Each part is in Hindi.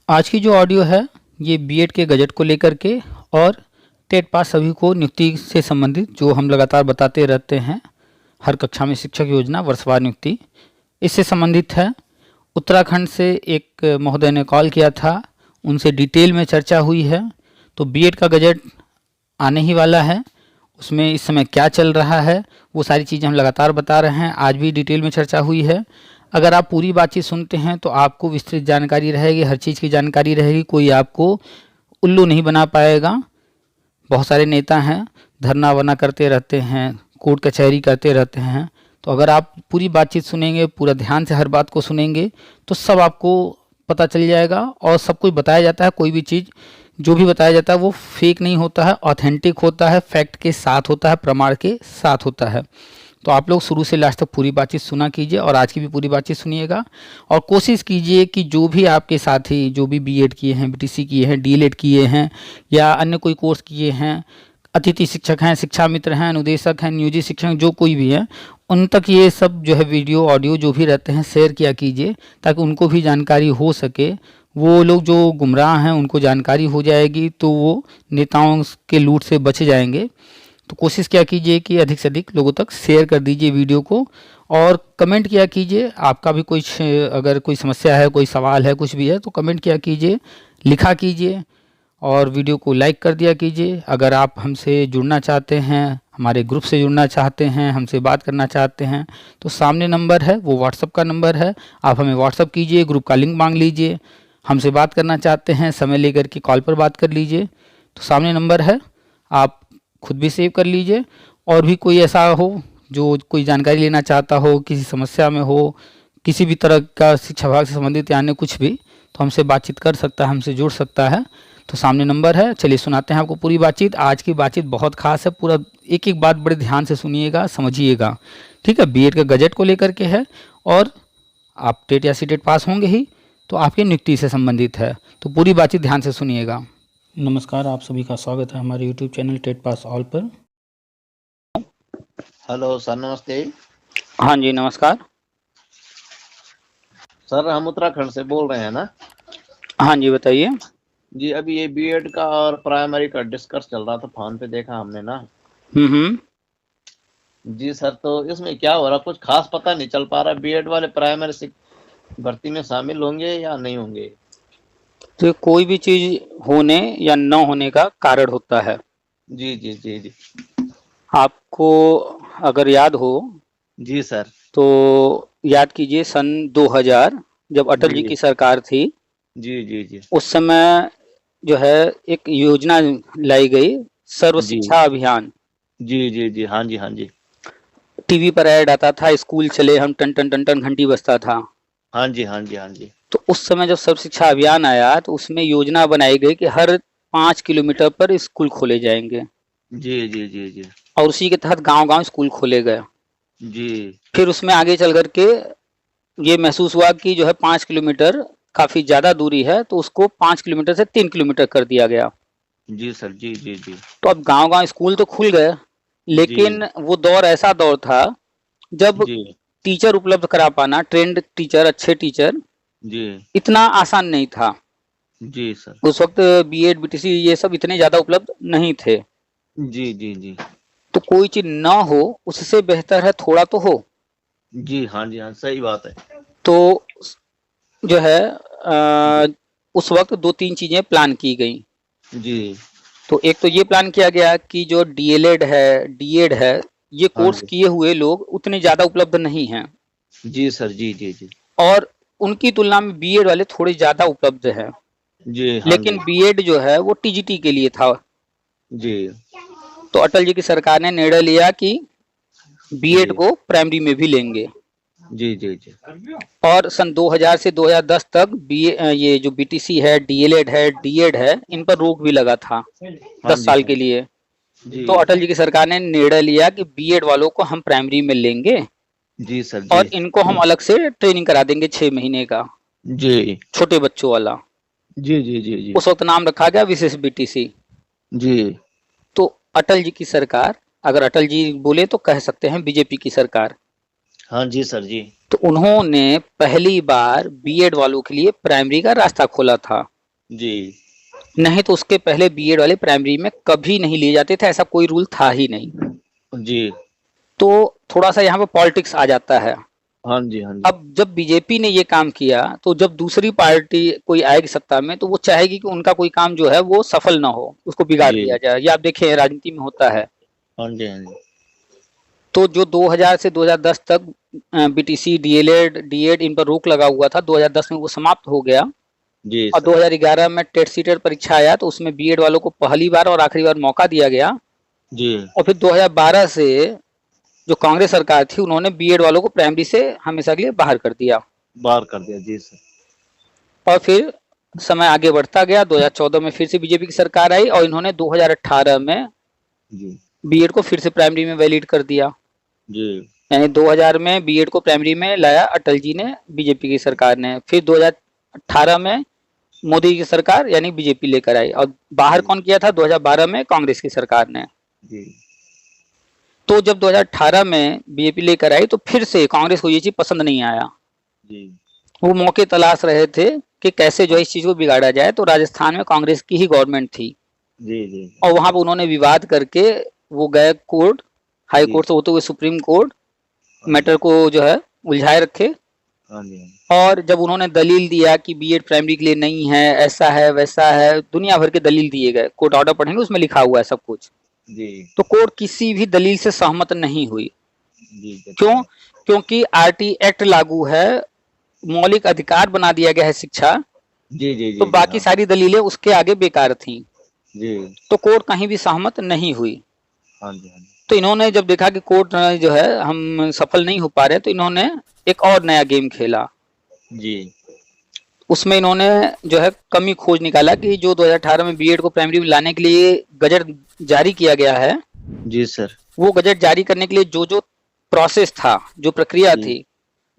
आज की जो ऑडियो है ये बीएड के गजट को लेकर के और टेट पास सभी को नियुक्ति से संबंधित जो हम लगातार बताते रहते हैं, हर कक्षा में शिक्षक योजना वर्षवार नियुक्ति, इससे संबंधित है। उत्तराखंड से एक महोदय ने कॉल किया था, उनसे डिटेल में चर्चा हुई है। तो बीएड का गजट आने ही वाला है, उसमें इस समय क्या चल रहा है वो सारी चीज़ें हम लगातार बता रहे हैं। आज भी डिटेल में चर्चा हुई है। अगर आप पूरी बातचीत सुनते हैं तो आपको विस्तृत जानकारी रहेगी, हर चीज़ की जानकारी रहेगी, कोई आपको उल्लू नहीं बना पाएगा। बहुत सारे नेता हैं, धरना वरना करते रहते हैं, कोर्ट कचहरी करते रहते हैं। तो अगर आप पूरी बातचीत सुनेंगे, पूरा ध्यान से हर बात को सुनेंगे तो सब आपको पता चल जाएगा। और सब कुछ बताया जाता है, कोई भी चीज़ जो भी बताया जाता है वो फेक नहीं होता है, ऑथेंटिक होता है, फैक्ट के साथ होता है, प्रमाण के साथ होता है। तो आप लोग शुरू से लास्ट तक पूरी बातचीत सुना कीजिए और आज की भी पूरी बातचीत सुनिएगा। और कोशिश कीजिए कि जो भी आपके साथी जो भी बीएड किए हैं, बीटीसी किए हैं, डीएलएड किए हैं या अन्य कोई कोर्स किए हैं, अतिथि शिक्षक हैं, शिक्षा मित्र हैं, अनुदेशक हैं, नियोजित शिक्षक, जो कोई भी है, उन तक ये सब जो है वीडियो ऑडियो जो भी रहते हैं शेयर किया कीजिए, ताकि उनको भी जानकारी हो सके। वो लोग जो गुमराह हैं उनको जानकारी हो जाएगी तो वो नेताओं के लूट से बच जाएंगे। तो कोशिश क्या कीजिए कि अधिक से अधिक लोगों तक शेयर कर दीजिए वीडियो को और कमेंट किया कीजिए। आपका भी कुछ अगर कोई समस्या है, कोई सवाल है, कुछ भी है तो कमेंट किया कीजिए, लिखा कीजिए और वीडियो को लाइक कर दिया कीजिए। अगर आप हमसे जुड़ना चाहते हैं, हमारे ग्रुप से जुड़ना चाहते हैं, हमसे बात करना चाहते हैं तो सामने नंबर है, वो व्हाट्सअप का नंबर है, आप हमें व्हाट्सअप कीजिए, ग्रुप का लिंक मांग लीजिए। हमसे बात करना चाहते हैं, समय लेकर के कॉल पर बात कर लीजिए, तो सामने नंबर है, आप खुद भी सेव कर लीजिए। और भी कोई ऐसा हो जो कोई जानकारी लेना चाहता हो, किसी समस्या में हो, किसी भी तरह का शिक्षा विभाग से संबंधित या अन्य कुछ भी, तो हमसे बातचीत कर सकता है, हमसे जुड़ सकता है। तो सामने नंबर है। चलिए सुनाते हैं आपको पूरी बातचीत। आज की बातचीत बहुत खास है, पूरा एक एक बात बड़े ध्यान से सुनिएगा, समझिएगा, ठीक है। बीएड का गजट को लेकर के है और आप टेट या सीटेट पास होंगे ही तो आपकी नियुक्ति से संबंधित है। तो पूरी बातचीत ध्यान से सुनिएगा। नमस्कार, आप सभी का स्वागत है हमारे YouTube channel TET pass all पर। हेलो सर, नमस्ते। हाँ जी नमस्कार सर, हम उत्तराखंड से बोल रहे हैं ना? हाँ जी बताइए। जी, अभी ये बीएड का और प्राइमरी का डिस्कस चल रहा था, फोन पे देखा हमने ना। जी सर, तो इसमें क्या हो रहा, कुछ खास पता नहीं चल पा रहा। बीएड वाले प्राइमरी से भर्ती में शामिल होंगे या नहीं होंगे? तो कोई भी चीज होने या न होने का कारण होता है। जी जी जी जी। आपको अगर याद हो जी सर। तो याद कीजिए सन 2000 जब अटल जी की सरकार थी, जी जी जी, उस समय जो है एक योजना लाई गई, सर्व शिक्षा अभियान। जी जी जी, हाँ जी हाँ जी। टीवी पर ऐड आता था, स्कूल चले हम, टन टन टन टन घंटी बजता था। हाँ जी हाँ जी हाँ जी। तो उस समय जब सर्व शिक्षा अभियान आया तो उसमें योजना बनाई गई कि हर 5 किलोमीटर पर स्कूल खोले जाएंगे। जी जी जी जी। और उसी के तहत गांव-गांव स्कूल खोले गए। जी। फिर उसमें आगे चल कर के ये महसूस हुआ कि जो है 5 किलोमीटर काफी ज्यादा दूरी है, तो उसको 5 किलोमीटर से 3 किलोमीटर कर दिया गया। जी सर, जी जी जी। तो अब गांव-गांव स्कूल तो खुल गए, लेकिन वो दौर ऐसा दौर था जब टीचर उपलब्ध करा पाना, ट्रेंड टीचर, अच्छे टीचर, जी, इतना आसान नहीं था। जी सर। उस वक्त बीएड बीटीसी ये सब इतने ज्यादा उपलब्ध नहीं थे। जी जी जी। तो कोई चीज ना हो उससे बेहतर है थोड़ा तो हो। जी हाँ जी हाँ, सही बात है। तो जो है उस वक्त 2-3 चीजें प्लान की गई। जी। तो एक तो ये प्लान किया गया कि जो डीएलएड है, डीएड है, ये कोर्स किए हुए लोग उतने ज्यादा उपलब्ध नहीं हैं। जी सर, जी जी जी। और उनकी तुलना में बीएड वाले थोड़े ज्यादा उपलब्ध हैं। जी हाँ। लेकिन बीएड जो है वो टीजीटी के लिए था। जी। तो अटल जी की सरकार ने निर्णय लिया कि बीएड को प्राइमरी में भी लेंगे। जी जी जी। और सन 2000 से 2010 तक ये जो बीटीसी है, डीएलएड है, डीएड है, इन पर रोक भी लगा था 10 साल के लिए। तो अटल जी की सरकार ने निर्णय लिया कि बीएड वालों को हम प्राइमरी में लेंगे। जी सर, जी। और इनको हम अलग से ट्रेनिंग करा देंगे 6 महीने का। जी। छोटे बच्चों वाला। जी जी जी जी। उस वक्त नाम रखा गया विशेष बीटीसी। जी। तो अटल जी की सरकार, अगर अटल जी बोले तो कह सकते हैं बीजेपी की सरकार। हाँ जी सर, जी। तो उन्होंने पहली बार बीएड वालों के लिए प्राइमरी का रास्ता खोला था। जी नहीं तो उसके पहले बीएड वाले प्राइमरी में कभी नहीं लिए जाते थे, ऐसा कोई रूल था ही नहीं। जी। तो थोड़ा सा यहाँ पे पॉलिटिक्स आ जाता है। हाँ जी, हाँ जी। अब जब बीजेपी ने ये काम किया तो जब दूसरी पार्टी कोई आएगी सत्ता में तो वो चाहेगी कि उनका कोई काम जो है वो सफल ना हो, उसको बिगाड़ जी। दिया जाए। ये आप देखें राजनीति में होता है। हाँ जी, हाँ जी। तो जो 2000 से 2010 तक बीटीसी, डीएलएड, डीएड इन पर रोक लगा हुआ था, 2010 में वो समाप्त हो गया। जी और सर। 2011 में टेट सीटेट परीक्षा आया तो उसमें बीएड वालों को पहली बार और आखिरी बार मौका दिया गया। जी। और फिर 2012 से जो कांग्रेस सरकार थी उन्होंने बीएड वालों को प्राइमरी से हमेशा के लिए बाहर कर दिया। बाहर कर दिया। जी सर। और फिर समय आगे बढ़ता गया, 2014 में फिर से बीजेपी की सरकार आई और इन्होंने 2018 में जी। बीएड को फिर से प्राइमरी में वैलिड कर दिया। जी। यानी 2000 में बीएड को प्राइमरी में लाया अटल जी ने, बीजेपी की सरकार ने। फिर 2018 में मोदी की सरकार यानी बीजेपी लेकर आई और बाहर जी। कौन किया था? 2012 में कांग्रेस की सरकार ने। जी। तो जब 2018 में बीजेपी लेकर आई तो फिर से कांग्रेस को ये चीज पसंद नहीं आया। जी। वो मौके तलाश रहे थे कि कैसे जो है इस चीज को बिगाड़ा जाए। तो राजस्थान में कांग्रेस की ही गवर्नमेंट थी जी। जी। और वहां पर उन्होंने विवाद करके वो गए कोर्ट, हाई जी। कोर्ट से होते हुए सुप्रीम कोर्ट, हाँ मैटर जी। को जो है उलझाए रखे। हाँ जी। और जब उन्होंने दलील दिया कि बीएड प्राइमरी के लिए नहीं है, ऐसा है वैसा है, दुनिया भर के दलील दिए गए, कोर्ट ऑर्डर पढ़ेंगे उसमें लिखा हुआ है सब कुछ। जी। तो कोर्ट किसी भी दलील से सहमत नहीं हुई। जी। क्यों? क्योंकि आरटी एक्ट लागू है, मौलिक अधिकार बना दिया गया है शिक्षा। जी। जी। तो जी। जी। बाकी हाँ। सारी दलीलें उसके आगे बेकार थीं। जी। तो कोर्ट कहीं भी सहमत नहीं हुई। हाँ जी। हाँ जी। तो इन्होंने जब देखा कि कोर्ट जो है हम सफल नहीं हो पा रहे तो इन्होंने एक और नया गेम खेला। जी। उसमें इन्होंने जो है कमी खोज निकाला कि जो 2018 में बीएड को प्राइमरी में लाने के लिए गजट जारी किया गया है, जी सर। वो गजट जारी करने के लिए जो जो प्रोसेस था, जो प्रक्रिया जी। थी,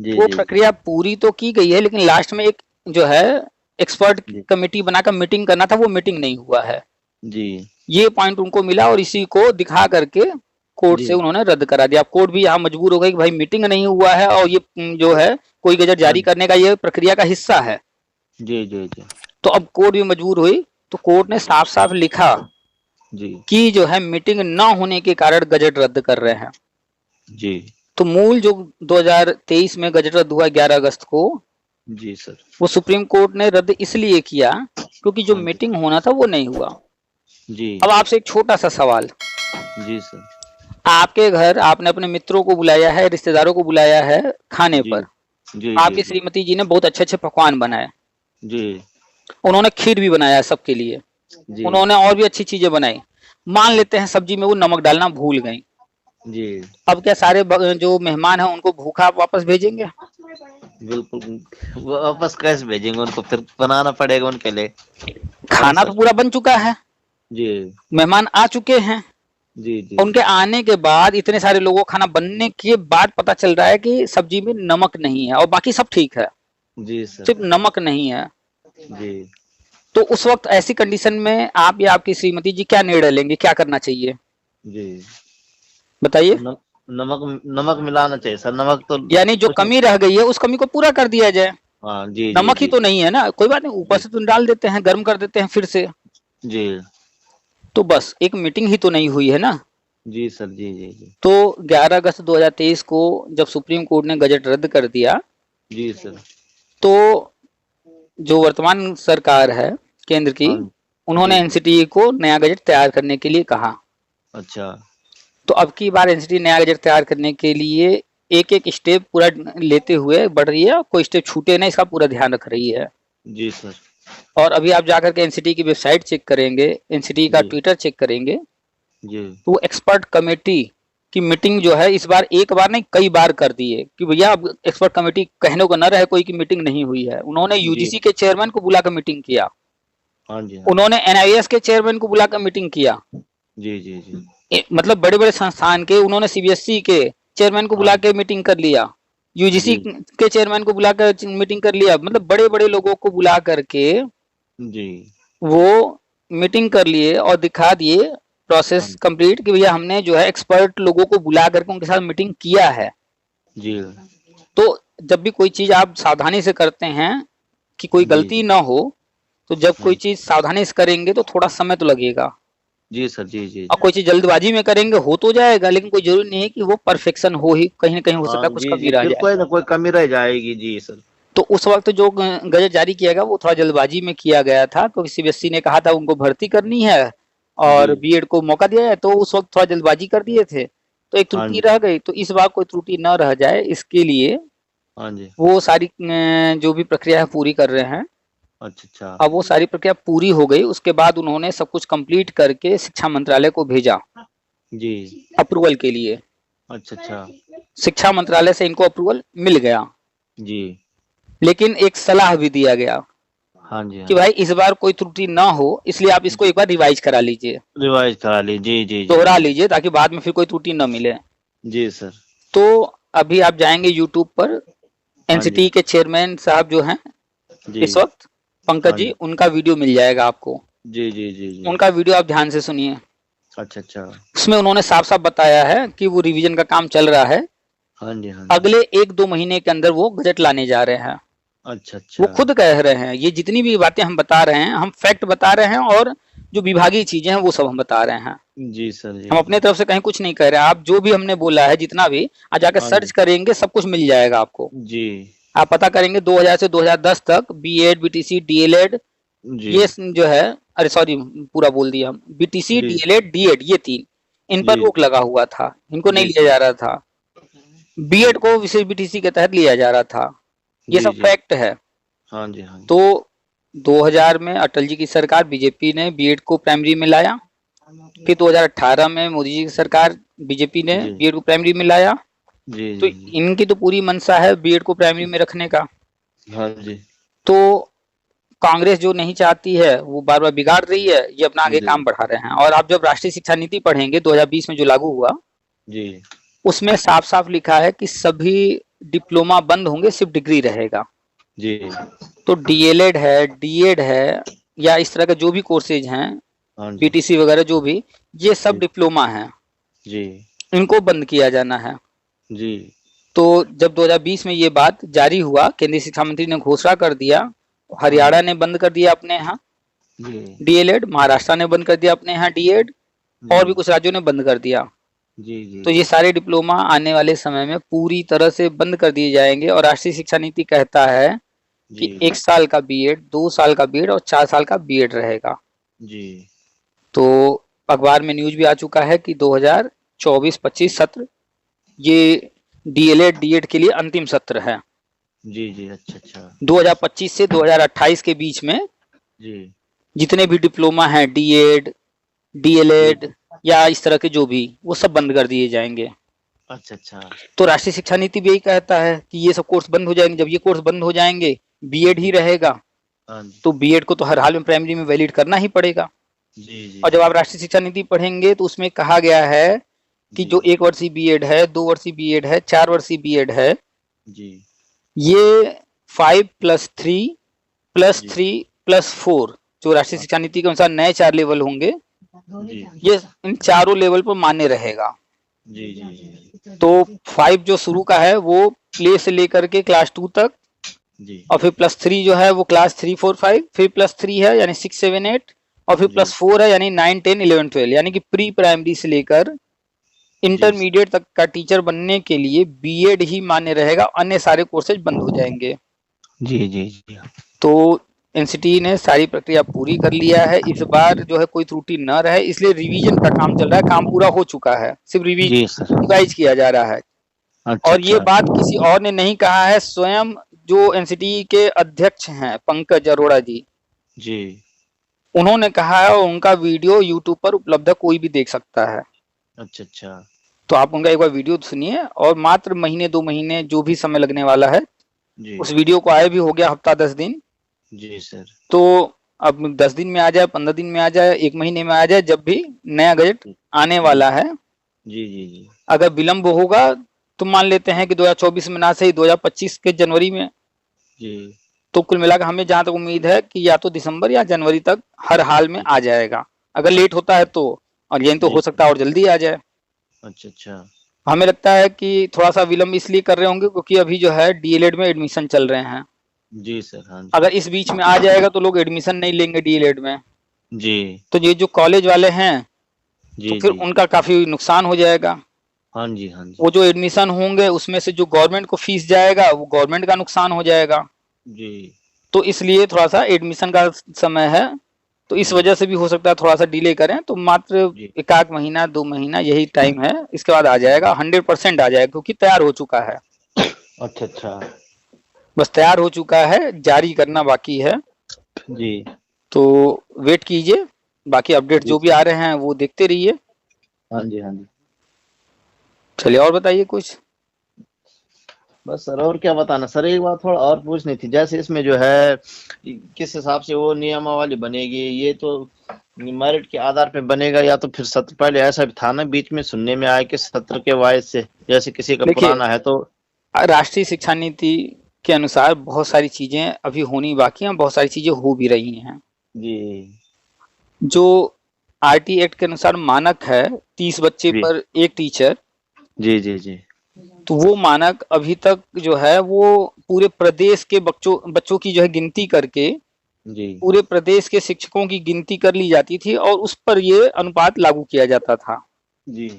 जी। वो जी। प्रक्रिया पूरी तो की गई है, लेकिन लास्ट में एक जो है एक्सपर्ट जी। कमेटी बनाकर मीटिंग करना था, वो मीटिंग नहीं हुआ है। जी। ये पॉइंट उनको मिला और इसी को दिखा करके कोर्ट जी। से उन्होंने रद्द करा दिया। अब कोर्ट भी यहाँ मजबूर हो गई कि भाई मीटिंग नहीं हुआ है और ये जो है कोई गजट हाँ जारी जी। करने का ये प्रक्रिया का हिस्सा है। जी। जी। जी। तो अब कोर्ट भी मजबूर हुई। तो कोर्ट ने साफ साफ लिखा जी। कि जो है मीटिंग न होने के कारण गजट रद्द कर रहे हैं। जी। तो मूल जो 2023 में गजट रद्द हुआ 11 अगस्त को, जी सर। वो सुप्रीम कोर्ट ने रद्द इसलिए किया क्योंकि जो हाँ जी। मीटिंग होना था वो नहीं हुआ। जी। अब आपसे एक छोटा सा सवाल, जी सर। आपके घर आपने अपने मित्रों को बुलाया है, रिश्तेदारों को बुलाया है खाने जी। पर, जी। जी। आपकी जी। श्रीमती जी ने बहुत अच्छे अच्छे पकवान बनाए, जी। उन्होंने खीर भी बनाया सबके लिए, जी। उन्होंने और भी अच्छी चीजें बनाई। मान लेते हैं सब्जी में वो नमक डालना भूल गई। जी। अब क्या सारे जो मेहमान हैं उनको भूखा आप वापस भेजेंगे? बिल्कुल। वो वापस कैसे भेजेंगे उनको? फिर बनाना पड़ेगा उनके लिए। खाना तो पूरा बन चुका है, जी। मेहमान आ चुके हैं, जी। जी। उनके आने के बाद इतने सारे लोगों को खाना बनने के बाद पता चल रहा है कि सब्जी में नमक नहीं है और बाकी सब ठीक है, जी सर। सिर्फ नमक नहीं है। जी। तो उस वक्त ऐसी कंडीशन में आप या आपकी श्रीमती जी क्या निर्णय लेंगे, क्या करना चाहिए जी। बताइए? नमक नमक मिलाना चाहिए सर। नमक तो यानी जो कुछ नहीं। कमी रह गई है उस कमी को पूरा कर दिया जाए। हाँ। जी। जी। नमक ही जी। तो नहीं है ना, कोई बात नहीं, ऊपर जी। से तो डाल देते हैं, गर्म कर देते हैं फिर से। जी। तो बस एक मीटिंग ही तो नहीं हुई है ना। जी सर। जी। जी। जी। तो 11 अगस्त 2023 को जब सुप्रीम कोर्ट ने गजट रद्द कर दिया जी सर। तो जो वर्तमान सरकार है केंद्र की, हाँ। उन्होंने जी। एनसीटी को नया गजट तैयार करने के लिए कहा। अच्छा। तो अब की बार एनसीटी नया गजट तैयार करने के लिए एक एक स्टेप पूरा लेते हुए बढ़ रही है, कोई स्टेप छूटे नहीं, इसका पूरा ध्यान रख रही है। जी सर। और अभी आप जाकर के एनसीटी की वेबसाइट चेक करेंगे, एनसीटी का जी। ट्विटर चेक करेंगे, जी। तो वो एक्सपर्ट कमेटी की मीटिंग जो है इस बार एक बार नहीं कई बार कर दी है कि भैया अब एक्सपर्ट कमेटी कहने को न रहे कोई की मीटिंग नहीं हुई है। उन्होंने जी। यूजीसी के चेयरमैन को बुलाकर मीटिंग किया, हाँ जी। हाँ। उन्होंने एनआईएस के चेयरमैन को बुलाकर मीटिंग किया, जी। जी। जी। मतलब बड़े बड़े संस्थान के, उन्होंने सीबीएसई के चेयरमैन को बुला हाँ। के मीटिंग कर लिया, यूजीसी जी। के चेयरमैन को बुलाकर मीटिंग कर लिया, मतलब बड़े बड़े लोगों को बुला करके जी। वो मीटिंग कर लिए और दिखा दिए हाँ। प्रोसेस कंप्लीट कि भैया हमने जो है एक्सपर्ट लोगों को बुला करके उनके साथ मीटिंग किया है। जी। तो जब भी कोई चीज आप सावधानी से करते हैं कि कोई जी। गलती ना हो, तो जब हाँ कोई जी। चीज सावधानी से करेंगे तो थोड़ा समय तो लगेगा, जी सर, जी, जी, और जी। कोई चीज जल्दबाजी में करेंगे हो तो जाएगा, लेकिन कोई जरूरी नहीं है कि वो परफेक्शन हो ही, कहीं ना कहीं हो सकता हाँ, है कुछ जी, कमी जी, रह फिर जाए। कोई ना कोई कमी रह जाएगी। जी सर। तो उस वक्त जो गजट जारी किया गया वो थोड़ा जल्दबाजी में किया गया था, क्योंकि सीबीएसई ने कहा था उनको भर्ती करनी है जी। और बीएड को मौका दिया है, तो उस वक्त थोड़ा जल्दबाजी कर दिए थे, तो एक हाँ त्रुटि जी, रह गई। तो इस बार कोई त्रुटि न रह जाए इसके लिए हाँ जी। वो सारी जो भी प्रक्रिया है पूरी कर रहे हैं। अच्छा, अच्छा। अब वो सारी प्रक्रिया पूरी हो गई, उसके बाद उन्होंने सब कुछ कंप्लीट करके शिक्षा मंत्रालय को भेजा जी। अप्रूवल के लिए। अच्छा, अच्छा। शिक्षा मंत्रालय से इनको अप्रूवल मिल गया, जी। लेकिन एक सलाह भी दिया गया हाँ जी, हाँ कि जी। भाई इस बार कोई त्रुटि ना हो, इसलिए आप इसको जी, एक बार रिवाइज करा लीजिए, रिवाइज़ करा ली। जी, जी, जी, दोहरा जी। लीजिए, ताकि बाद में फिर कोई त्रुटि न मिले। जी सर। तो अभी आप जाएंगे यूट्यूब पर, हाँ जी। एनसीटी के चेयरमैन साहब जो हैं जी। इस वक्त, पंकज हाँ जी, जी। उनका वीडियो मिल जाएगा आपको। जी, जी, जी, जी। उनका वीडियो आप ध्यान से सुनिए। अच्छा, अच्छा। उसमें उन्होंने साफ साफ बताया है कि वो रिवीजन का काम चल रहा है, हाँ जी, हाँ जी। अगले 1-2 महीने के अंदर वो बजट लाने जा रहे हैं। अच्छा, वो अच्छा। खुद कह रहे हैं, ये जितनी भी बातें हम बता रहे हैं हम फैक्ट बता रहे हैं, और जो विभागीय चीजें हैं वो सब हम बता रहे हैं। जी सर, जी, हम अपने जी। तरफ से कहीं कुछ नहीं कह रहे हैं, आप जो भी हमने बोला है जितना भी आज जाकर हाँ सर्च जी। करेंगे सब कुछ मिल जाएगा आपको। जी। आप पता करेंगे 2000 से 2010 तक बीएड, बीटीसी, डीएलएड, जी। ये जो है, अरे सॉरी पूरा बोल दिया हम, बीटीसी, जी। डीएलएड, डीएड, ये तीन, इन पर जी, रोक जी। लगा हुआ था, इनको नहीं जी लिया सर। जा रहा था। जी। बीएड को विशेष बीटीसी के तहत लिया जा रहा था, ये जी, सब जी। फैक्ट है। हाँ जी, हाँ तो जी। 2000 में अटल जी की सरकार बीजेपी ने बीएड को प्राइमरी में लाया, फिर 2018 में मोदी जी की सरकार बीजेपी ने जी। बीएड को प्राइमरी में लाया। जी, तो जी, जी। इनकी तो पूरी मंशा है बीएड को प्राइमरी में रखने का। हाँ जी। तो कांग्रेस जो नहीं चाहती है वो बार बार बिगाड़ रही है, ये अपना आगे जी। काम बढ़ा रहे हैं। और आप जब राष्ट्रीय शिक्षा नीति पढ़ेंगे 2020 में जो लागू हुआ, जी। उसमें साफ साफ लिखा है कि सभी डिप्लोमा बंद होंगे, सिर्फ डिग्री रहेगा। जी। तो डीएलएड है, डीएड है, या इस तरह के जो भी कोर्सेज हैं, हाँ जी। बीटीसी वगैरह जो भी, ये सब जी। डिप्लोमा है, जी। इनको बंद किया जाना है। जी। तो जब 2020 में ये बात जारी हुआ, केंद्रीय शिक्षा मंत्री ने घोषणा कर दिया, हाँ हरियाणा जी। ने बंद कर दिया अपने यहाँ जी। डीएलएड, महाराष्ट्र ने बंद कर दिया अपने यहाँ डीएड, जी। और भी कुछ राज्यों ने बंद कर दिया। जी, जी, तो ये सारे डिप्लोमा आने वाले समय में पूरी तरह से बंद कर दिए जाएंगे। और राष्ट्रीय शिक्षा नीति कहता है कि जी। 1 साल का बीएड, 2 साल का बीएड और 4 साल का बीएड रहेगा। जी। तो अखबार में न्यूज भी आ चुका है कि 2024-25 सत्र ये डीएलएड, डीएड के लिए अंतिम सत्र है। जी, जी। अच्छा, अच्छा। 2025 से 2028 के बीच में जी। जितने भी डिप्लोमा हैं, डीएड, जी। डीएलएड या इस तरह के जो भी, वो सब बंद कर दिए जाएंगे। अच्छा, अच्छा। तो राष्ट्रीय शिक्षा नीति भी यही कहता है कि ये सब कोर्स बंद हो जाएंगे। जब ये कोर्स बंद हो जाएंगे, बीएड ही रहेगा, हाँ जी। तो बीएड को तो हर हाल में प्राइमरी में वैलिड करना ही पड़ेगा। जी, जी, और जब जी। आप राष्ट्रीय शिक्षा नीति पढ़ेंगे तो उसमें कहा गया है कि जी। जो 1 वर्षीय बीएड है, 2 वर्षीय बीएड है, 4 वर्षीय बीएड है, जी। ये 5+3 प्लस जी। 3 प्लस 4 जो राष्ट्रीय हाँ। शिक्षा नीति के अनुसार नए 4 लेवल होंगे, जी। ये इन चारों लेवल पर मान्य रहेगा। जी, जी, जी। तो 5 जो शुरू का है वो प्ले से लेकर के क्लास 2 तक, जी। और फिर +3 जो है वो क्लास 3, 4, 5, फिर +3 है यानी 6, 7, 8, और फिर जी। +4 है यानी 9, 10, 11, 12, यानी कि प्री प्राइमरी से लेकर जी सर। इंटरमीडिएट तक का टीचर बनने के लिए बीएड ही मान्य रहेगा, अन्य सारे कोर्सेज बंद हो जाएंगे। जी, जी, जी। तो एनसीटी ने सारी प्रक्रिया पूरी कर लिया है, इस बार जो है कोई त्रुटि न रहे, इसलिए रिवीजन का काम चल रहा है। काम पूरा हो चुका है, सिर्फ जी सर। रिवाइज किया जा रहा है। अच्छा, और ये अच्छा। बात किसी और ने नहीं कहा है, स्वयं जो एनसीटी के अध्यक्ष हैं पंकज अरोड़ा जी, जी। उन्होंने कहा है, और उनका वीडियो यूट्यूब पर उपलब्ध है, कोई भी देख सकता है। अच्छा, अच्छा। तो आप उनका एक बार वीडियो सुनिए, और मात्र महीने 2 महीने जो भी समय लगने वाला है, जी। उस वीडियो को आए भी हो गया हफ्ता 10 दिन, जी सर। तो अब 10 दिन में आ जाए, 15 दिन में आ जाए, 1 महीने में आ जाए, जब भी नया गजट आने जी। वाला है, जी, जी, जी। अगर विलम्ब होगा तो मान लेते हैं कि 2024 में ना सही 2025 के जनवरी में, जी। तो कुल मिलाकर हमें जहां तक उम्मीद है कि या तो दिसंबर या जनवरी तक हर हाल में आ जाएगा। अगर लेट होता है तो, और यही तो जी हो सर। सकता है और जल्दी आ जाए। अच्छा, अच्छा। हमें लगता है कि थोड़ा सा विलम्ब इसलिए कर रहे होंगे क्योंकि अभी जो है डीएलएड में एडमिशन चल रहे हैं, जी सर, हाँ जी। अगर इस बीच में आ जाएगा तो लोग एडमिशन नहीं लेंगे डीएलएड में, जी, तो ये जो कॉलेज वाले हैं तो जी, फिर जी, जी। उनका काफी नुकसान हो जाएगा। हाँ जी, हाँ जी। वो जो एडमिशन होंगे उसमें से जो गवर्नमेंट को फीस जाएगा वो गवर्नमेंट का नुकसान हो जाएगा। जी, तो इसलिए थोड़ा सा एडमिशन का समय है, तो इस जी, वजह से भी हो सकता है थोड़ा सा डिले करें, तो मात्र जी। एक आध महीना 2 महीना यही टाइम है, इसके बाद आ जाएगा, 100% आ जाएगा क्योंकि तैयार हो चुका है। अच्छा, अच्छा। बस तैयार हो चुका है, जारी करना बाकी है। जी, तो वेट कीजिए, बाकी अपडेट जी जो भी सर। आ रहे हैं वो देखते रहिए। हाँ जी, हाँ जी। चलिए और बताइए कुछ। बस सर, और क्या बताना सर, एक बात थोड़ा और पूछनी थी, जैसे इसमें जो है किस हिसाब से वो नियमावली बनेगी, ये तो मेरिट के आधार पे बनेगा या तो फिर सत्र, पहले ऐसा भी था ना बीच में सुनने में आया कि सत्र के वाइज से, जैसे किसी का देखिए, पुराना है तो। राष्ट्रीय शिक्षा नीति के अनुसार बहुत सारी चीजें अभी होनी बाकी हैं, बहुत सारी चीजें हो भी रही हैं। जी, जो आरटी एक्ट के अनुसार मानक है 30 बच्चे जी, पर एक टीचर, जी, जी, जी, तो वो मानक अभी तक जो है वो पूरे प्रदेश के बच्चों बच्चों की जो है गिनती करके जी, पूरे प्रदेश के शिक्षकों की गिनती कर ली जाती थी और उस पर ये अनुपात लागू किया जाता था। जी,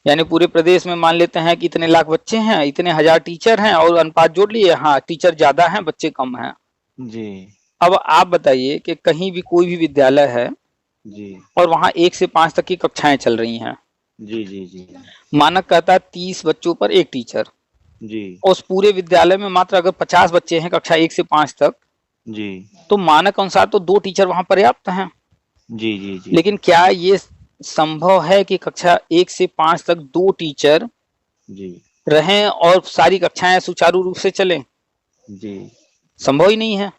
यानी पूरे प्रदेश में मान लेते हैं कि इतने लाख बच्चे हैं, इतने हजार टीचर हैं और अनुपात जोड़ लिए, हाँ टीचर ज्यादा हैं बच्चे कम हैं। जी, अब आप बताइए कि कहीं भी कोई भी विद्यालय है जी, और वहां 1 से 5 तक की कक्षाएं चल रही हैं, जी, जी, जी, मानक कहता है 30 बच्चों पर एक टीचर, जी, और उस पूरे विद्यालय में मात्र अगर 50 बच्चे हैं कक्षा 1 से 5 तक, जी, तो मानक अनुसार तो 2 टीचर वहां पर्याप्त हैं। जी, जी, जी, लेकिन क्या ये संभव है कि कक्षा 1 से 5 तक 2 टीचर जी, रहें और सारी कक्षाएं सुचारू रूप से चलें? जी, संभव ही नहीं है।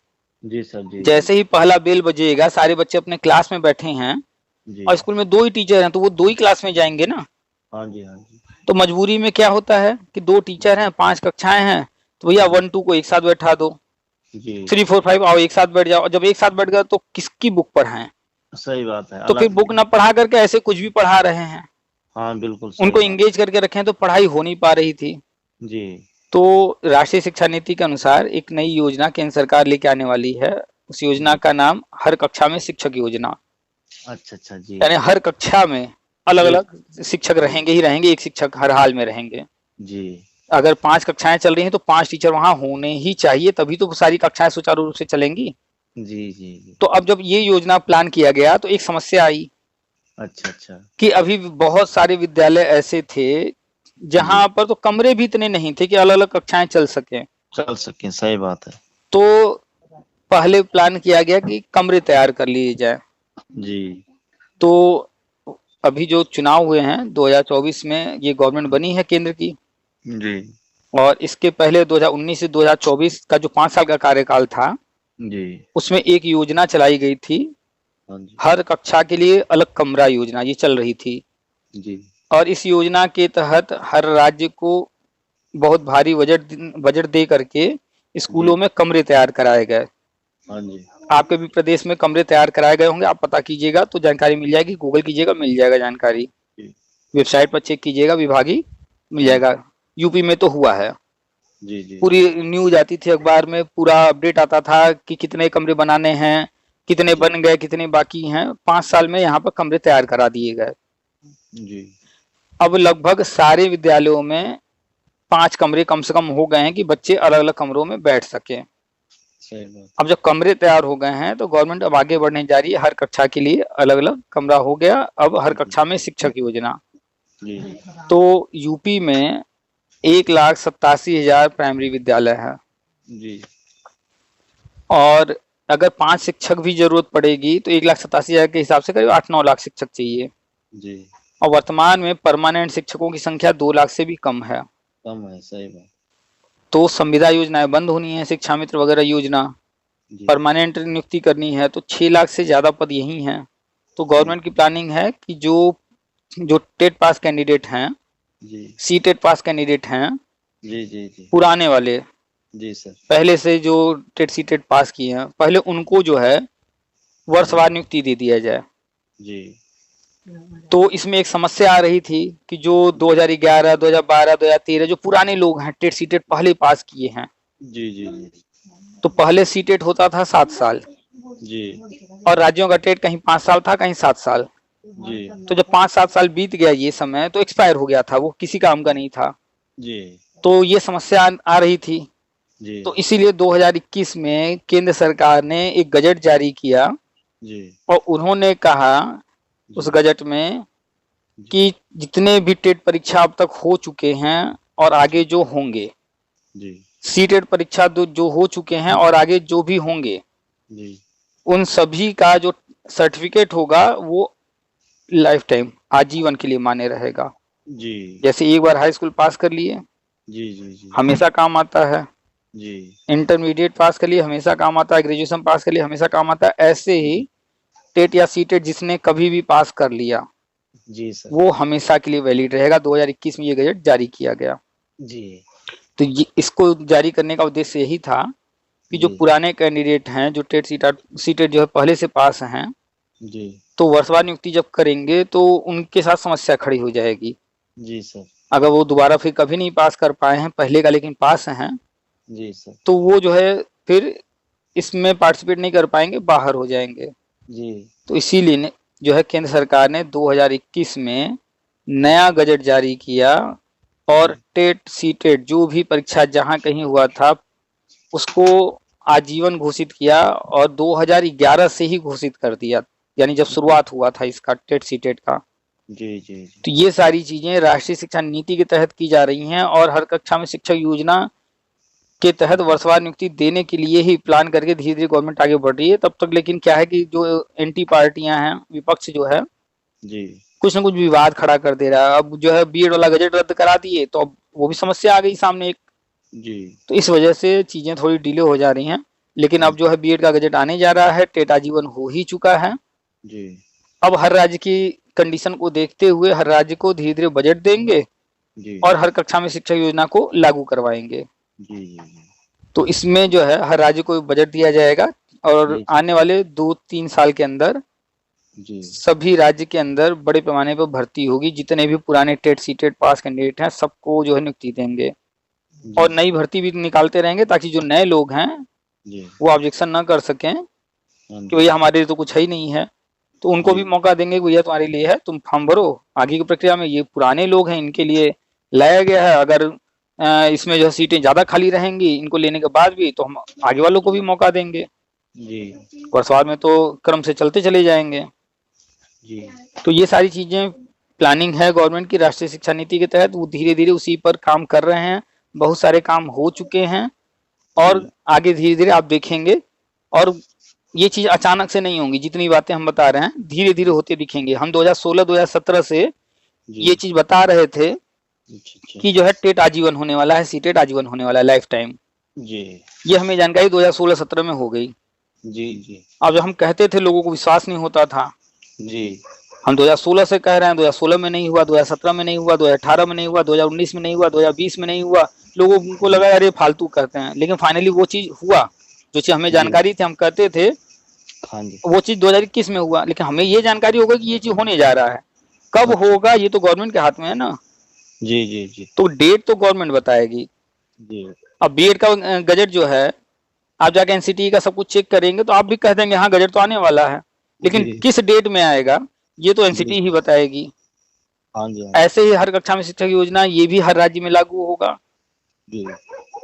जी सर, जी, जी, जैसे ही पहला बेल बजेगा, सारे बच्चे अपने क्लास में बैठे हैं जी, और स्कूल में 2 ही टीचर हैं, तो वो 2 ही क्लास में जाएंगे ना। हाँ जी, हाँ जी, तो मजबूरी में क्या होता है कि 2 टीचर हैं, 5 कक्षाएं हैं, तो भैया जी, 1 2 को एक साथ बैठा दो, जी, 3 4 5 आओ एक साथ बैठ जाओ, और जब एक साथ बैठ गए तो किसकी बुक पढ़ाएं? सही बात है, तो फिर अलग से। बुक ना पढ़ा करके ऐसे कुछ भी पढ़ा रहे हैं। हाँ, बिल्कुल सही उनको बात। इंगेज करके रखें तो पढ़ाई हो नहीं पा रही थी। जी, तो राष्ट्रीय शिक्षा नीति के अनुसार एक नई योजना केंद्र सरकार लेके आने वाली है। उस योजना जी, का नाम हर कक्षा में शिक्षक योजना। अच्छा, अच्छा, जी, यानी हर कक्षा में अलग एक, अलग शिक्षक जी, रहेंगे ही रहेंगे, एक शिक्षक हर हाल में रहेंगे। जी, अगर 5 कक्षाएं चल रही हैं तो 5 टीचर वहां होने ही चाहिए, तभी तो सारी कक्षाएं सुचारू रूप से चलेंगी। जी, जी, जी, तो अब जब ये योजना प्लान किया गया तो एक समस्या आई अच्छा, अच्छा, कि अभी बहुत सारे विद्यालय ऐसे थे जी, जहां पर तो कमरे भी इतने नहीं थे कि अलग अलग कक्षाएं चल सके। चल सकें, सही बात है। तो पहले प्लान किया गया कि कमरे तैयार कर लिए जाए। जी, तो अभी जो चुनाव हुए हैं 2024 में, ये गवर्नमेंट बनी है केंद्र की, जी, और इसके पहले 2019 से 2024 का जो 5 साल का कार्यकाल था जी, उसमें एक योजना चलाई गई थी, हाँ जी, हर कक्षा के लिए अलग कमरा योजना, ये चल रही थी। जी, और इस योजना के तहत हर राज्य को बहुत भारी बजट बजट दे करके जी, स्कूलों में कमरे तैयार कराए गए। हाँ जी, आपके भी प्रदेश में कमरे तैयार कराए गए होंगे, आप पता कीजिएगा तो जानकारी मिल जाएगी, गूगल कीजिएगा मिल जाएगा जानकारी, जी, वेबसाइट पर चेक कीजिएगा, विभागीय मिल हाँ जी, जाएगा। यूपी में तो हुआ है, जी, जी, पूरी न्यूज आती थी अखबार में, पूरा अपडेट आता था कि कितने कमरे बनाने हैं, कितने जी, बन गए, कितने बाकी हैं। 5 साल में यहाँ पर कमरे तैयार करा दिए गए। जी, अब लगभग सारे विद्यालयों में 5 कमरे कम से कम हो गए हैं कि बच्चे अलग अलग कमरों में बैठ सके। सही बात अब जब कमरे तैयार हो गए हैं तो गवर्नमेंट अब आगे बढ़ने जा रही है, हर कक्षा के लिए अलग अलग कमरा हो गया, अब हर है। जी, कक्षा में शिक्षक योजना। जी, जी, तो यूपी में 1,87,000 प्राइमरी विद्यालय है, जी, और अगर 5 शिक्षक भी जरूरत पड़ेगी तो 1,87,000 के हिसाब से करीब 8-9 लाख शिक्षक चाहिए। जी, और वर्तमान में परमानेंट शिक्षकों की संख्या 2 लाख से भी कम है। कम है, सही बात। तो संविदा योजनाएं बंद होनी है, शिक्षा मित्र वगैरह योजना, जी, परमानेंट नियुक्ति करनी है, तो 6 लाख से ज्यादा पद यही हैं। तो जी, गवर्नमेंट की प्लानिंग है कि जो जो टेट पास कैंडिडेट हैं, जी, सी टेट पास कैंडिडेट हैं, जी, जी, जी, पुराने वाले, जी सर, पहले से जो टेट सी टेट पास किए हैं, पहले उनको जो है जी, वर्षवार नियुक्ति दे दिया जाए। जी, तो इसमें एक समस्या आ रही थी कि जो 2011, 2012, 2013 जो पुराने लोग हैं, टेट सी टेट पहले पास किए हैं, जी, जी, जी, तो पहले सी टेट होता था 7 साल जी और राज्यों का टेट कहीं 5 साल था, कहीं 7 साल। जी तो जब 5-7 साल बीत गया ये समय, तो एक्सपायर हो गया था, वो किसी काम का नहीं था। जी तो ये समस्या आ रही थी। जी तो इसीलिए 2021 में केंद्र सरकार ने एक गजट जारी किया जी और उन्होंने कहा उस जी गजट में जी कि जितने भी टेट परीक्षा अब तक हो चुके हैं और आगे जो होंगे, जी सी टेट परीक्षा जो हो चुके हैं और आगे जो भी होंगे, जी उन सभी का जो सर्टिफिकेट होगा वो लाइफ टाइम, आजीवन के लिए मान्य रहेगा। जी जैसे एक बार हाई स्कूल पास कर लिए, जी जी जी हमेशा काम आता है। जी इंटरमीडिएट पास कर लिए, हमेशा काम आता है। ग्रेजुएशन पास कर लिए, हमेशा काम आता है। ऐसे ही टेट या सी टेट जिसने कभी भी पास कर लिया, जी सर वो हमेशा के लिए वैलिड रहेगा। 2021 में ये गजट जारी किया गया। जी तो इसको जारी करने का उद्देश्य यही था कि जो जी पुराने कैंडिडेट हैं, जो टेट सी टेट जो है पहले से पास हैं, जी तो वर्षवार नियुक्ति जब करेंगे तो उनके साथ समस्या खड़ी हो जाएगी। जी सर अगर वो दोबारा फिर कभी नहीं पास कर पाए हैं पहले का, लेकिन पास हैं, जी सर तो वो जो है फिर इसमें पार्टिसिपेट नहीं कर पाएंगे, बाहर हो जाएंगे। जी तो इसीलिए जो है केंद्र सरकार ने 2021 में नया गजट जारी किया और टेट सी टेट जो भी परीक्षा जहां कहीं हुआ था उसको आजीवन घोषित किया और 2011 से ही घोषित कर दिया, यानी जब शुरुआत हुआ था इसका टेट सी टेट का। जी जी जी तो ये सारी चीजें राष्ट्रीय शिक्षा नीति के तहत की जा रही हैं और हर कक्षा में शिक्षक योजना के तहत वर्षवार नियुक्ति देने के लिए ही प्लान करके धीरे धीरे गवर्नमेंट आगे बढ़ रही है। तब तक लेकिन क्या है कि जो एंटी पार्टियां हैं, विपक्ष जो है, जी कुछ ना कुछ विवाद खड़ा कर दे रहा है। अब जो है बीएड वाला गजट रद्द करा दिए तो अब वो भी समस्या आ गई सामने एक। जी तो इस वजह से चीजें थोड़ी डिले हो जा रही हैं। लेकिन अब जो है बीएड का गजट आने जा रहा है, टेट आजीवन हो ही चुका है। जी अब हर राज्य की कंडीशन को देखते हुए हर राज्य को धीरे धीरे बजट देंगे जी और हर कक्षा में शिक्षा योजना को लागू करवाएंगे। जी जी तो इसमें जो है हर राज्य को बजट दिया जाएगा और जी आने वाले 2-3 साल के अंदर जी सभी राज्य के अंदर बड़े पैमाने पर भर्ती होगी। जितने भी पुराने TET C TET pass candidate हैं सबको जो है नियुक्ति देंगे जी और नई भर्ती भी निकालते रहेंगे ताकि जो नए लोग हैं जी वो ऑब्जेक्शन ना कर सकें हाँ कि जी भैया हमारे लिए तो कुछ है ही नहीं है। तो उनको भी जी मौका देंगे कि भैया तुम्हारे लिए है, तुम फॉर्म भरो। आगे की प्रक्रिया में ये पुराने लोग हैं, इनके लिए लाया गया है। अगर इसमें जो है सीटें ज़्यादा खाली रहेंगी इनको लेने के बाद भी, तो हम आगे वालों को भी मौका देंगे। जी वर्षवार में तो क्रम से चलते चले जाएंगे। जी तो ये सारी चीज़ें प्लानिंग है गवर्नमेंट की राष्ट्रीय शिक्षा नीति के तहत। वो धीरे धीरे उसी पर काम कर रहे हैं। बहुत सारे काम हो चुके हैं और आगे धीरे धीरे आप देखेंगे। और ये चीज अचानक से नहीं होंगी, जितनी बातें हम बता रहे हैं धीरे धीरे होते दिखेंगे। हम 2016-2017 से जी ये चीज बता रहे थे अच्छा अच्छा कि जो है टेट आजीवन होने वाला है, सी टेट आजीवन होने वाला है, लाइफ टाइम। जी ये हमें जानकारी 2016-17 में हो गई। जी जी अब जब हम कहते थे लोगों को विश्वास नहीं होता था। जी हम 2016 से कह रहे हैं, 2016 में नहीं हुआ, 2017 में नहीं हुआ, 2018 में नहीं हुआ, 2019 में नहीं हुआ, 2020 में नहीं हुआ। लोगों को लगा यार ये फालतू करते हैं, लेकिन फाइनली वो चीज हुआ। जो चीज हमें जी जानकारी थी, हम कहते थे, हाँ जी वो चीज 2021 में हुआ। लेकिन हमें ये जानकारी होगा कि ये चीज होने जा रहा है। कब अच्छा होगा ये तो गवर्नमेंट के हाथ में है ना। जी जी जी तो डेट तो गवर्नमेंट बताएगी। जी अब बीएड का गजट जो है, आप जाके एनसीटी का सब कुछ चेक करेंगे तो आप भी कह देंगे हाँ गजट तो आने वाला है, लेकिन जी किस डेट में आएगा ये तो जी एनसीटी ही बताएगी। हाँ जी हाँ ऐसे ही हर कक्षा में शिक्षक योजना ये भी हर राज्य में लागू होगा। जी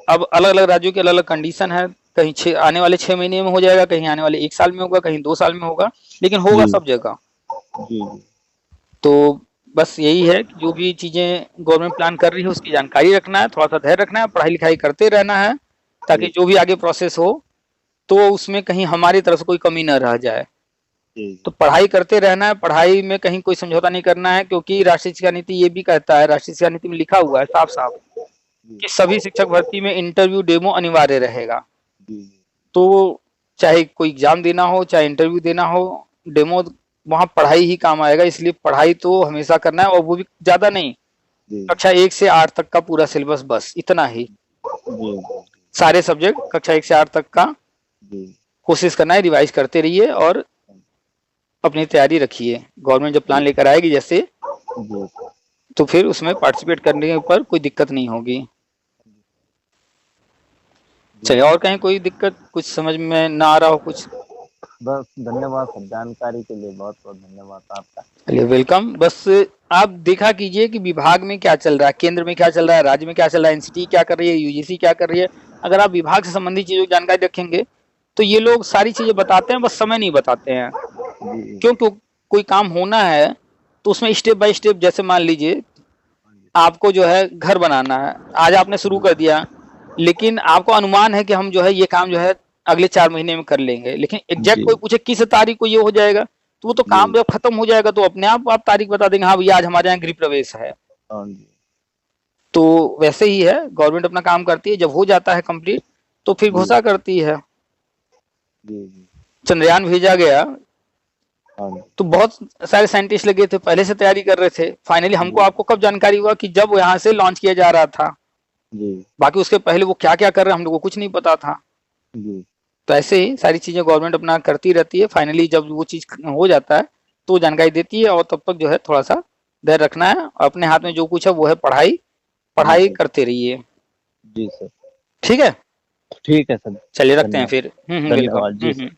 अब अलग अलग राज्यों की अलग अलग कंडीशन है। कहीं आने वाले 6 महीने में हो जाएगा, कहीं आने वाले 1 साल में होगा, कहीं 2 साल में होगा, लेकिन होगा जी सब जगह। जी तो बस यही है कि जो भी चीजें गवर्नमेंट प्लान कर रही है उसकी जानकारी रखना है, थोड़ा सा धैर्य रखना है, पढ़ाई लिखाई करते रहना है, ताकि जी जो भी आगे प्रोसेस हो तो उसमें कहीं हमारी तरफ से कोई कमी न रह जाए। जी तो पढ़ाई करते रहना है, पढ़ाई में कहीं कोई समझौता नहीं करना है, क्योंकि राष्ट्रीय शिक्षा नीति ये भी कहता है, राष्ट्रीय शिक्षा नीति में लिखा हुआ है साफ साफ कि सभी शिक्षक भर्ती में इंटरव्यू डेमो अनिवार्य रहेगा। जी तो चाहे कोई एग्जाम देना हो, चाहे इंटरव्यू देना हो, डेमो वहाँ पढ़ाई ही काम आएगा। इसलिए पढ़ाई तो हमेशा करना है, और वो भी ज्यादा नहीं। जी कक्षा 1 से 8 तक का पूरा सिलेबस, बस इतना ही। जी सारे सब्जेक्ट कक्षा 1 से 8 तक का जी कोशिश करना है, रिवाइज करते रहिए और अपनी तैयारी रखिए। गवर्नमेंट जब प्लान लेकर आएगी जैसे, जी तो फिर उसमें पार्टिसिपेट करने पर कोई दिक्कत नहीं होगी। चलिए, और कहीं कोई दिक्कत कुछ समझ में ना आ रहा हो कुछ? बस धन्यवाद सर, जानकारी के लिए बहुत बहुत धन्यवाद आपका। चलिए, वेलकम। बस आप देखा कीजिए कि विभाग में क्या चल रहा है, केंद्र में क्या चल रहा है, राज्य में क्या चल रहा है, एनसीटी क्या कर रही है, यूजीसी क्या कर रही है। अगर आप विभाग से संबंधित चीजों की जानकारी रखेंगे तो ये लोग सारी चीजें बताते हैं, बस समय नहीं बताते हैं। जी क्यों कोई काम होना है तो उसमें स्टेप बाय स्टेप, जैसे मान लीजिए आपको जो है घर बनाना है, आज आपने शुरू कर दिया, लेकिन आपको अनुमान है कि हम जो है ये काम जो है अगले 4 महीने में कर लेंगे, लेकिन एग्जैक्ट जी कोई पूछे किस तारीख को ये हो जाएगा, तो वो तो काम जी। जब खत्म हो जाएगा तो अपने आप तारीख बता देंगे, हाँ भैया आज हमारे यहाँ गृह प्रवेश है। हाँ जी तो वैसे ही है, गवर्नमेंट अपना काम करती है, जब हो जाता है कंप्लीट तो फिर जी घोषणा करती है। जी जी। चंद्रयान भेजा गया हाँ जी तो बहुत सारे साइंटिस्ट लगे थे, पहले से तैयारी कर रहे थे। फाइनली हमको जी आपको कब जानकारी हुआ कि जब यहाँ से लॉन्च किया जा रहा था। जी बाकी उसके पहले वो क्या क्या कर रहे हैं हम लोग को कुछ नहीं पता था। जी तो ऐसे ही सारी चीजें गवर्नमेंट अपना करती रहती है। फाइनली जब वो चीज हो जाता है तो जानकारी देती है, और तब तक जो है थोड़ा सा धैर्य रखना है, अपने हाथ में जो कुछ है वो है पढ़ाई, जी पढ़ाई सर। करते रहिए। जी सर। ठीक है, ठीक है सर। चलिए रखते हैं धन्यवाद। फिर। वेलकम। धन्यवाद जी सर।